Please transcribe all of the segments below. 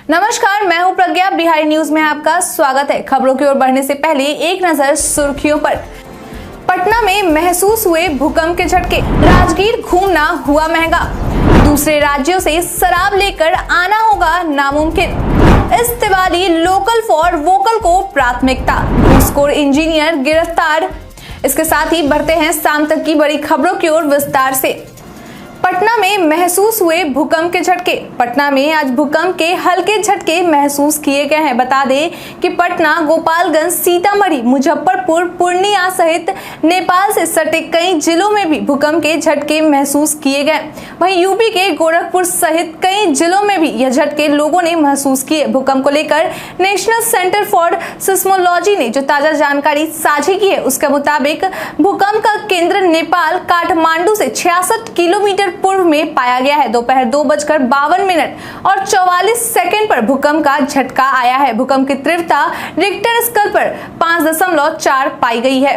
नमस्कार, मैं हूं प्रज्ञा। बिहारी न्यूज में आपका स्वागत है। खबरों की ओर बढ़ने से पहले एक नजर सुर्खियों पर। पटना में महसूस हुए भूकंप के झटके, राजगीर घूमना हुआ महंगा, दूसरे राज्यों से शराब लेकर आना होगा नामुमकिन। इस दिवाली लोकल फॉर वोकल को प्राथमिकता, घूसखोर इंजीनियर गिरफ्तार। इसके साथ ही बढ़ते हैं शाम तक की बड़ी खबरों की ओर विस्तार से। पटना में महसूस हुए भूकंप के झटके। पटना में आज भूकंप के हल्के झटके महसूस किए गए हैं। बता दें कि पटना, गोपालगंज, सीतामढ़ी, मुजफ्फरपुर, पूर्णिया सहित नेपाल से सटे कई जिलों में भी भूकंप के झटके महसूस किए गए। वहीं यूपी के गोरखपुर सहित कई जिलों में भी यह झटके लोगों ने महसूस किए। भूकंप को लेकर नेशनल सेंटर फॉर सिस्मोलॉजी ने जो ताजा जानकारी साझी की है, उसके मुताबिक भूकंप का केंद्र नेपाल काठमांडू से 66 किलोमीटर पूर्व में पाया गया है। दोपहर 2:52 और 44 सेकंड पर भूकंप का झटका आया है। भूकंप की तीव्रता रिक्टर स्केल पर 5.4 पाई गई है।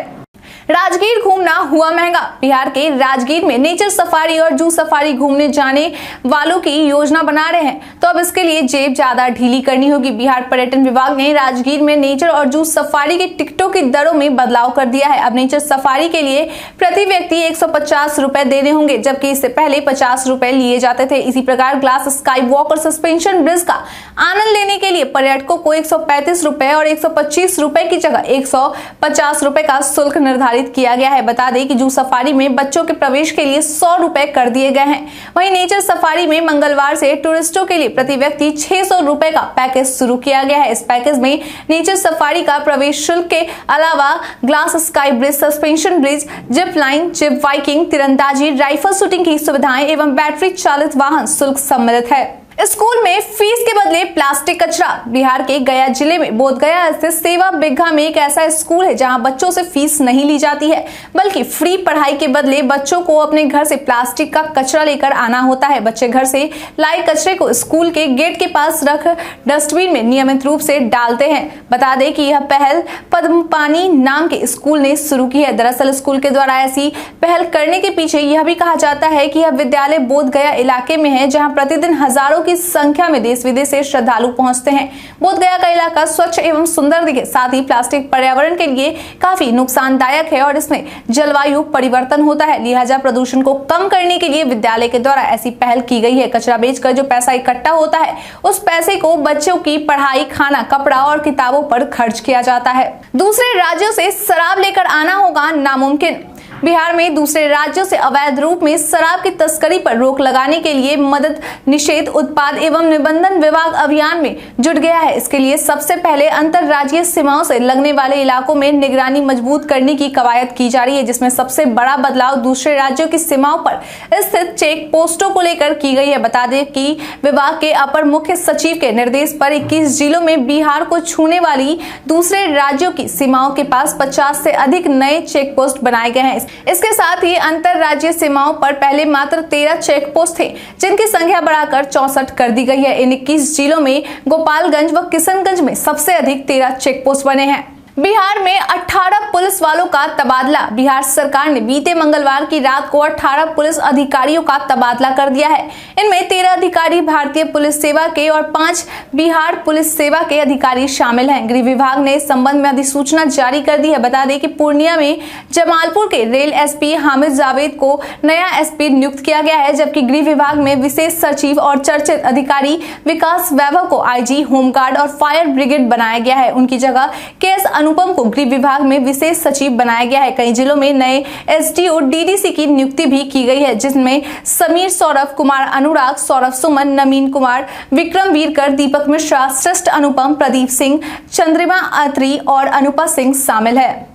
राजगीर घूमना हुआ महंगा। बिहार के राजगीर में नेचर सफारी और जू सफारी घूमने जाने वालों की योजना बना रहे हैं, तो अब इसके लिए जेब ज्यादा ढीली करनी होगी। बिहार पर्यटन विभाग ने राजगीर में नेचर और जू सफारी की टिकटों की दरों में बदलाव कर दिया है। अब नेचर सफारी के लिए प्रति व्यक्ति 150 रुपए देने होंगे, जबकि इससे पहले 50 रुपए लिए जाते थे। इसी प्रकार ग्लास स्काई वॉक और सस्पेंशन ब्रिज का आनंद लेने के लिए पर्यटकों को 135 रुपए और 125 रुपए की जगह 150 रुपए का शुल्क निर्धारित किया गया है। बता दें कि जू सफारी में बच्चों के प्रवेश के लिए 100 रुपए कर दिए गए हैं। वहीं नेचर सफारी में मंगलवार से टूरिस्टों के लिए प्रति व्यक्ति 600 रुपए का पैकेज शुरू किया गया है। इस पैकेज में नेचर सफारी का प्रवेश शुल्क के अलावा glass sky bridge, suspension bridge, zip line, zip Viking, तीरंदाजी, राइफल शूटिंग की सुविधाएं एवं बैटरी चालित वाहन शुल्क सम्मिलित है। स्कूल में फीस के बदले प्लास्टिक कचरा। बिहार के गया जिले में बोधगया स्थित सेवा बिघा में एक ऐसा स्कूल है जहां बच्चों से फीस नहीं ली जाती है, बल्कि फ्री पढ़ाई के बदले बच्चों को अपने घर से प्लास्टिक का कचरा लेकर आना होता है। बच्चे घर से लाए कचरे को स्कूल के गेट के पास रख डस्टबिन में नियमित रूप से डालते हैं। बता दें कि यह पहल पद्मपानी नाम के स्कूल ने शुरू की है। दरअसल स्कूल के द्वारा ऐसी पहल करने के पीछे यह भी कहा जाता है कि यह विद्यालय बोधगया इलाके में है, जहाँ प्रतिदिन हजारों की संख्या में देश विदेश से श्रद्धालु पहुंचते हैं। बोधगया का इलाका स्वच्छ एवं सुंदर दिखे, साथ ही प्लास्टिक पर्यावरण के लिए काफी नुकसानदायक है और इसमें जलवायु परिवर्तन होता है। लिहाजा प्रदूषण को कम करने के लिए विद्यालय के द्वारा ऐसी पहल की गई है। कचरा बेचकर जो पैसा इकट्ठा होता है, उस पैसे को बच्चों की पढ़ाई, खाना, कपड़ा और किताबों पर खर्च किया जाता है। दूसरे राज्यों से शराब लेकर आना होगा नामुमकिन। बिहार में दूसरे राज्यों से अवैध रूप में शराब की तस्करी पर रोक लगाने के लिए मदद निषेध, उत्पाद एवं निबंधन विभाग अभियान में जुट गया है। इसके लिए सबसे पहले अंतरराज्यीय सीमाओं से लगने वाले इलाकों में निगरानी मजबूत करने की कवायद की जा रही है, जिसमें सबसे बड़ा बदलाव दूसरे राज्यों की सीमाओं पर स्थित चेक पोस्टों को लेकर की गई है। बता दें कि विभाग के अपर मुख्य सचिव के निर्देश पर 21 जिलों में बिहार को छूने वाली दूसरे राज्यों की सीमाओं के पास 50 से अधिक नए चेक पोस्ट बनाए गए हैं। इसके साथ ही अंतरराज्यीय सीमाओं पर पहले मात्र 13 चेक पोस्ट थे, जिनकी संख्या बढ़ाकर 64 कर दी गई है। इन 21 जिलों में गोपालगंज व किशनगंज में सबसे अधिक 13 चेक पोस्ट बने हैं। बिहार में 18 पुलिस वालों का तबादला। बिहार सरकार ने बीते मंगलवार की रात को 18 पुलिस अधिकारियों का तबादला कर दिया है। इनमें 13 अधिकारी भारतीय पुलिस सेवा के और 5 बिहार पुलिस सेवा के अधिकारी शामिल हैं। गृह विभाग ने इस संबंध में अधिसूचना जारी कर दी है। बता दें कि पूर्णिया में जमालपुर के रेल एसपी हामिद जावेद को नया एसपी नियुक्त किया गया है, जबकि गृह विभाग में विशेष सचिव और चर्चित अधिकारी विकास वैभव को आईजी होमगार्ड और फायर ब्रिगेड बनाया गया है। उनकी जगह केएस अनुपम को गृह विभाग में विशेष सचिव बनाया गया है। कई जिलों में नए एसडीओ डीडीसी की नियुक्ति भी की गई है, जिसमें समीर, सौरभ कुमार, अनुराग, सौरभ सुमन, नवीन कुमार, विक्रम वीरकर, दीपक मिश्रा, श्रेष्ठ अनुपम, प्रदीप सिंह, चंद्रिमा अत्री और अनुपा सिंह शामिल है।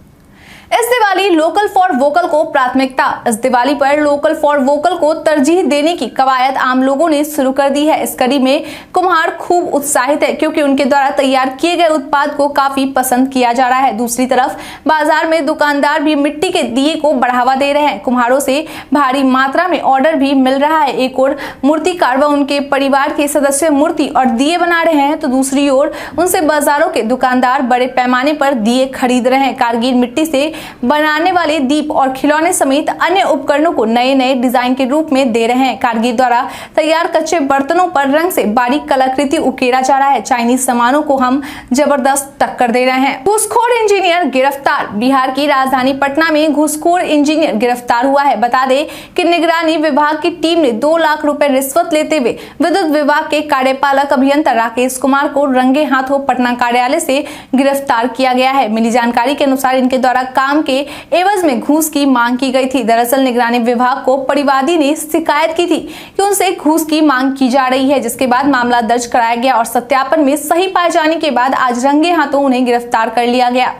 इस दिवाली लोकल फॉर वोकल को प्राथमिकता। इस दिवाली पर लोकल फॉर वोकल को तरजीह देने की कवायद आम लोगों ने शुरू कर दी है। इस कड़ी में कुम्हार खूब उत्साहित है, क्योंकि उनके द्वारा तैयार किए गए उत्पाद को काफी पसंद किया जा रहा है। दूसरी तरफ बाजार में दुकानदार भी मिट्टी के दिए को बढ़ावा दे रहे हैं। कुम्हारों से भारी मात्रा में ऑर्डर भी मिल रहा है। एक ओर मूर्तिकार व उनके परिवार के सदस्य मूर्ति और दिए बना रहे हैं, तो दूसरी ओर उनसे बाजारों के दुकानदार बड़े पैमाने पर दिए खरीद रहे हैं। कारगिल मिट्टी से बनाने वाले दीप और खिलौने समेत अन्य उपकरणों को नए नए डिजाइन के रूप में दे रहे हैं। कारीगर द्वारा तैयार कच्चे बर्तनों पर रंग से बारीक कलाकृति उकेरा जा रहा है। चाइनीज सामानों को हम जबरदस्त टक्कर दे रहे हैं। घूसखोर इंजीनियर गिरफ्तार। बिहार की राजधानी पटना में घूसखोर इंजीनियर गिरफ्तार हुआ है। बता दें कि निगरानी विभाग की टीम ने 2 लाख रुपए रिश्वत लेते हुए विद्युत विभाग के कार्यपालक अभियंता राकेश कुमार को रंगे हाथों पटना कार्यालय से गिरफ्तार किया गया है। मिली जानकारी के अनुसार इनके द्वारा काम के एवज में घूस की मांग की गई थी। दरअसल निगरानी विभाग को परिवादी ने शिकायत की थी कि उनसे घूस की मांग की जा रही है, जिसके बाद मामला दर्ज कराया गया और सत्यापन में सही पाए जाने के बाद आज रंगे हाथों उन्हें गिरफ्तार कर लिया गया।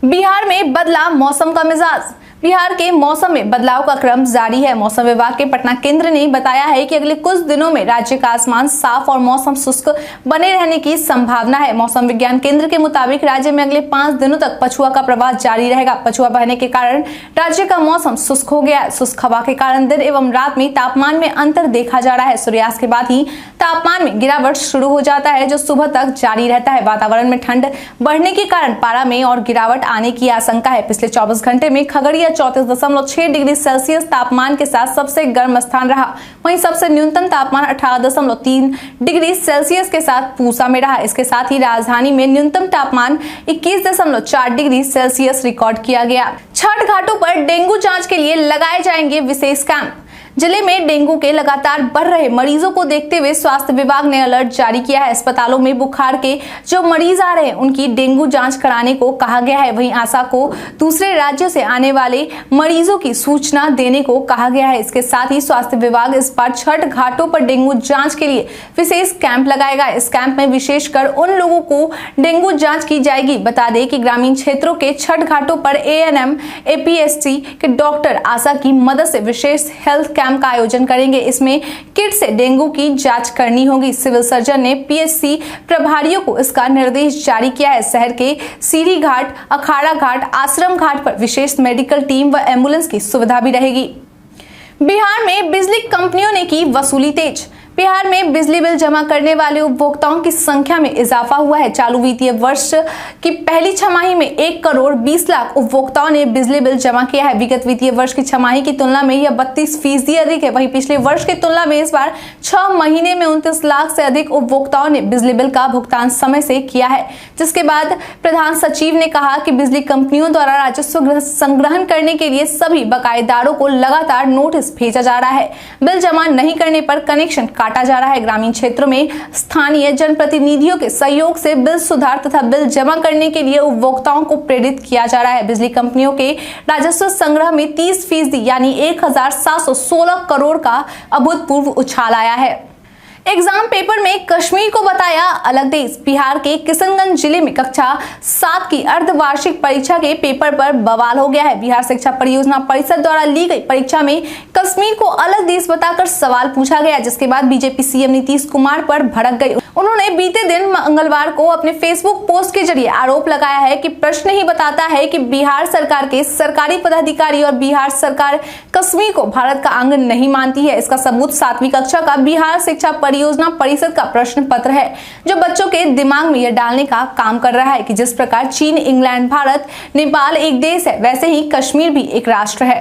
बिहार में बदला मौसम का मिजाज। बिहार के मौसम में बदलाव का क्रम जारी है। मौसम विभाग के पटना केंद्र ने बताया है कि अगले कुछ दिनों में राज्य का आसमान साफ और मौसम शुष्क बने रहने की संभावना है। मौसम विज्ञान केंद्र के मुताबिक राज्य में अगले 5 दिनों तक पछुआ का प्रवाह जारी रहेगा। पछुआ बहने के कारण राज्य का मौसम शुष्क हो गया है। शुष्क हवा के कारण दिन एवं रात में तापमान में अंतर देखा जा रहा है। सूर्यास्त के बाद ही तापमान में गिरावट शुरू हो जाता है, जो सुबह तक जारी रहता है। वातावरण में ठंड बढ़ने के कारण पारा में और गिरावट आने की आशंका है। पिछले 24 घंटे में खगड़िया 34.6 डिग्री सेल्सियस तापमान के साथ सबसे गर्म स्थान रहा। वहीं सबसे न्यूनतम तापमान 18.3 डिग्री सेल्सियस के साथ पूसा में रहा। इसके साथ ही राजधानी में न्यूनतम तापमान 21.4 डिग्री सेल्सियस रिकॉर्ड किया गया। छठ घाटों पर डेंगू जांच के लिए लगाए जाएंगे विशेष कैंप। जिले में डेंगू के लगातार बढ़ रहे मरीजों को देखते हुए स्वास्थ्य विभाग ने अलर्ट जारी किया है। अस्पतालों में बुखार के जो मरीज आ रहे हैं उनकी डेंगू जांच कराने को कहा गया है। वहीं आशा को दूसरे राज्यों से आने वाले मरीजों की सूचना देने को कहा गया है। इसके साथ ही स्वास्थ्य विभाग इस बार छठ घाटों पर डेंगू जांच के लिए विशेष कैंप लगाएगा। इस कैंप में विशेषकर उन लोगों को डेंगू जांच की जाएगी। बता दें कि ग्रामीण क्षेत्रों के छठ घाटों पर ANM APSC के डॉक्टर आशा की मदद से विशेष हेल्थ कैंप का आयोजन करेंगे। इसमें किट से डेंगू की जांच करनी होगी। सिविल सर्जन ने PSC प्रभारियों को इसका निर्देश जारी किया है। शहर के सीढ़ी घाट, अखाड़ा घाट, आश्रम घाट पर विशेष मेडिकल टीम व एम्बुलेंस की सुविधा भी रहेगी। बिहार में बिजली कंपनियों ने की वसूली तेज। बिहार में बिजली बिल जमा करने वाले उपभोक्ताओं की संख्या में इजाफा हुआ है। चालू वित्तीय वर्ष की पहली छमाही में 1 करोड़ 20 लाख उपभोक्ताओं ने बिजली बिल जमा किया है। विगत वित्तीय वर्ष की छमाही की तुलना में यह 32% अधिक है। वहीं पिछले वर्ष की तुलना में इस बार 6 महीने में 29 लाख से अधिक उपभोक्ताओं ने बिजली बिल का भुगतान समय से किया है, जिसके बाद प्रधान सचिव ने कहा कि बिजली कंपनियों द्वारा राजस्व संग्रहण करने के लिए सभी बकायेदारों को लगातार नोटिस भेजा जा रहा है। बिल जमा नहीं करने पर कनेक्शन काटा जा रहा है। ग्रामीण क्षेत्रों में स्थानीय जनप्रतिनिधियों के सहयोग से बिल सुधार तथा बिल जमा करने के लिए उपभोक्ताओं को प्रेरित किया जा रहा है। बिजली कंपनियों के राजस्व संग्रह में 30% यानी 1716 करोड़ का अभूतपूर्व उछाल आया है। एग्जाम पेपर में कश्मीर को बताया अलग देश। बिहार के किशनगंज जिले में कक्षा 7 की अर्धवार्षिक परीक्षा के पेपर पर बवाल हो गया है। बिहार शिक्षा परियोजना परिषद द्वारा ली गई परीक्षा में कश्मीर को अलग देश बताकर सवाल पूछा गया, जिसके बाद बीजेपी सीएम नीतीश कुमार पर भड़क गई। उन्होंने बीते दिन मंगलवार को अपने फेसबुक पोस्ट के जरिए आरोप लगाया है कि प्रश्न ही बताता है कि बिहार सरकार के सरकारी पदाधिकारी और बिहार सरकार कश्मीर को भारत का अंग नहीं मानती है। इसका सबूत 7वीं कक्षा का बिहार शिक्षा परियोजना परिषद का प्रश्न पत्र है, जो बच्चों के दिमाग में यह डालने का काम कर रहा है कि जिस प्रकार चीन, इंग्लैंड, भारत, नेपाल एक देश है, वैसे ही कश्मीर भी एक राष्ट्र है।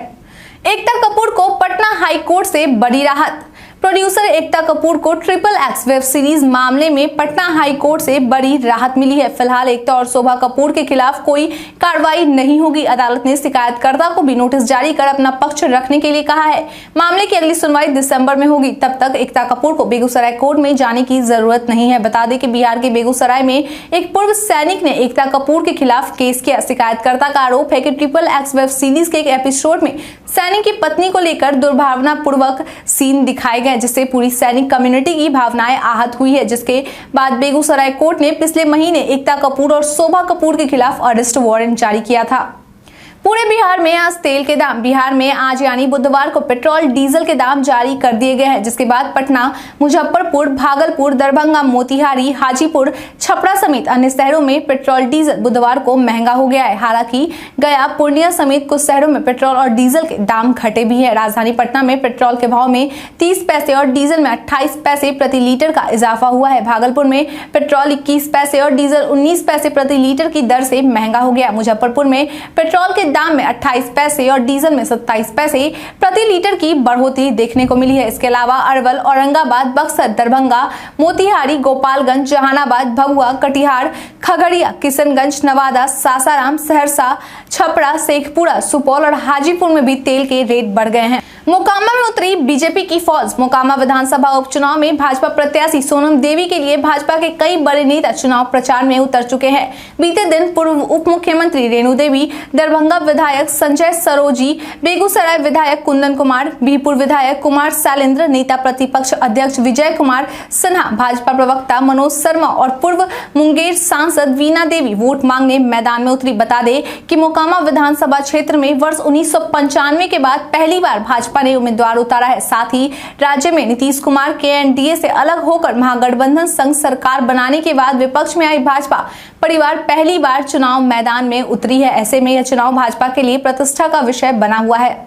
एकता कपूर को पटना हाई कोर्ट से बड़ी राहत। प्रोड्यूसर एकता कपूर को XXX वेब सीरीज मामले में पटना हाई कोर्ट से बड़ी राहत मिली है। फिलहाल एकता और शोभा कपूर के खिलाफ कोई कार्रवाई नहीं होगी। अदालत ने शिकायतकर्ता को भी नोटिस जारी कर अपना पक्ष रखने के लिए कहा है। मामले की अगली सुनवाई दिसंबर में होगी। तब तक एकता कपूर को बेगूसराय कोर्ट में जाने की जरूरत नहीं है। बता दें कि बिहार के बेगूसराय में एक पूर्व सैनिक ने एकता कपूर के खिलाफ केस किया। शिकायतकर्ता का आरोप है कि XXX वेब सीरीज के एक एपिसोड में सैनिक की पत्नी को लेकर दुर्भावनापूर्वक सीन दिखाए गए, जिससे पूरी सैनिक कम्युनिटी की भावनाएं आहत हुई है। जिसके बाद बेगूसराय कोर्ट ने पिछले महीने एकता कपूर और शोभा कपूर के खिलाफ अरेस्ट वारंट जारी किया था। पूरे बिहार में आज तेल के दाम। बिहार में आज यानी बुधवार को पेट्रोल डीजल के दाम जारी कर दिए गए हैं, जिसके बाद पटना, मुजफ्फरपुर, भागलपुर, दरभंगा, मोतिहारी, हाजीपुर, छपरा समेत अन्य शहरों में पेट्रोल डीजल बुधवार को महंगा हो गया है। हालांकि गया, पूर्णिया समेत कुछ शहरों में पेट्रोल और डीजल के दाम घटे भी है। राजधानी पटना में पेट्रोल के भाव में 30 पैसे और डीजल में 28 पैसे प्रति लीटर का इजाफा हुआ है। भागलपुर में पेट्रोल 21 पैसे और डीजल 19 पैसे प्रति लीटर की दर से महंगा हो गया। मुजफ्फरपुर में पेट्रोल के दाम में 28 पैसे और डीजल में 27 पैसे प्रति लीटर की बढ़ोतरी देखने को मिली है। इसके अलावा अरवल, औरंगाबाद, बक्सर, दरभंगा, मोतिहारी, गोपालगंज, जहानाबाद, भभुआ, कटिहार, खगड़िया, किशनगंज, नवादा, सासाराम, सहरसा, छपरा, शेखपुरा, सुपौल और हाजीपुर में भी तेल के रेट बढ़ गए हैं। मोकामा में उतरी बीजेपी की फौज। मोकामा विधानसभा उपचुनाव में भाजपा प्रत्याशी सोनम देवी के लिए भाजपा के कई बड़े नेता चुनाव प्रचार में उतर चुके हैं। बीते दिन पूर्व उप मुख्यमंत्री रेणु देवी, दरभंगा विधायक संजय सरोजी, बेगूसराय विधायक कुंदन कुमार, बीरपुर विधायक कुमार शैलेंद्र, नेता प्रतिपक्ष अध्यक्ष विजय कुमार सिन्हा, भाजपा प्रवक्ता मनोज शर्मा और पूर्व मुंगेर सांसद वीना देवी वोट मांगने मैदान में उतरी। बता दें कि मोकामा विधानसभा क्षेत्र में वर्ष 1995 के बाद पहली बार भाजपा ने उम्मीदवार उतारा है। साथ ही राज्य में नीतीश कुमार के एनडीए से अलग होकर महागठबंधन संघ सरकार बनाने के बाद विपक्ष में आई भाजपा परिवार पहली बार चुनाव मैदान में उतरी है। ऐसे में यह चुनाव भाजपा के लिए प्रतिष्ठा का विषय बना हुआ है।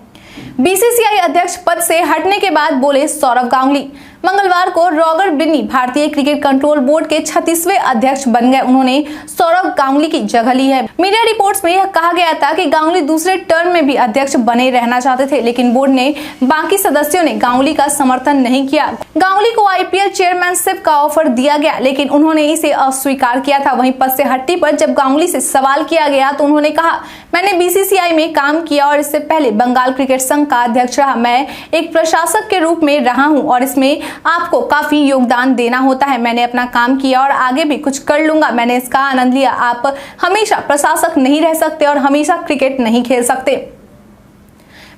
बीसीसीआई अध्यक्ष पद से हटने के बाद बोले सौरव गांगुली। मंगलवार को रॉगर बिन्नी भारतीय क्रिकेट कंट्रोल बोर्ड के 36वें अध्यक्ष बन गए। उन्होंने सौरव गांगुली की जगह ली है। मीडिया रिपोर्ट्स में यह कहा गया था कि गांगुली दूसरे टर्म में भी अध्यक्ष बने रहना चाहते थे, लेकिन बोर्ड ने बाकी सदस्यों ने गांगुली का समर्थन नहीं किया। गांगुली को आईपीएल चेयरमैनशिप का ऑफर दिया गया, लेकिन उन्होंने इसे अस्वीकार किया था। वहीं पद से हटने पर जब गांगुली से सवाल किया गया तो उन्होंने कहा, मैंने बीसीसीआई में काम किया और इससे पहले बंगाल क्रिकेट संघ का अध्यक्ष रहा। मैं एक प्रशासक के रूप में रहा हूं और इसमें आपको काफी योगदान देना होता है। मैंने अपना काम किया और आगे भी कुछ कर लूंगा। मैंने इसका आनंद लिया। आप हमेशा प्रशासक नहीं रह सकते और हमेशा क्रिकेट नहीं खेल सकते।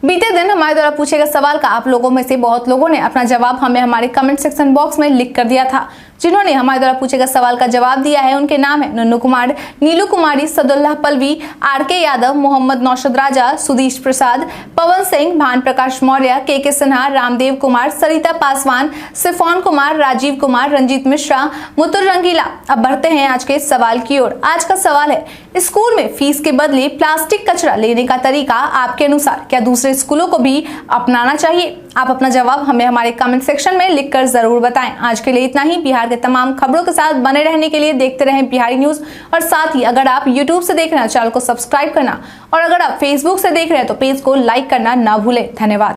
बीते दिन हमारे द्वारा पूछे गए सवाल का आप लोगों में से बहुत लोगों ने अपना जवाब हमें हमारे कमेंट सेक्शन बॉक्स में लिख कर दिया था। जिन्होंने हमारे द्वारा पूछे गए सवाल का जवाब दिया है उनके नाम है नन्नू कुमार, नीलू कुमारी, सदुल्लाह पलवी, आरके यादव, मोहम्मद नौशद राजा, सुधीश प्रसाद, पवन सिंह, भान प्रकाश मौर्य, के सिन्हा, रामदेव कुमार, सरिता पासवान, सिफोन कुमार, राजीव कुमार, रंजीत मिश्रा, मुतुर रंगीला। अब बढ़ते हैं आज के सवाल की ओर। आज का सवाल है, स्कूल में फीस के बदले प्लास्टिक कचरा लेने का तरीका आपके अनुसार क्या दूसरे स्कूलों को भी अपनाना चाहिए? आप अपना जवाब हमें हमारे कमेंट सेक्शन में लिखकर जरूर बताएं। आज के लिए इतना ही। बिहार के तमाम खबरों के साथ बने रहने के लिए देखते रहें बिहारी न्यूज। और साथ ही अगर आप यूट्यूब से देख रहे हैं चैनल को सब्सक्राइब करना और अगर आप फेसबुक से देख रहे हैं तो पेज को लाइक करना ना भूलें। धन्यवाद।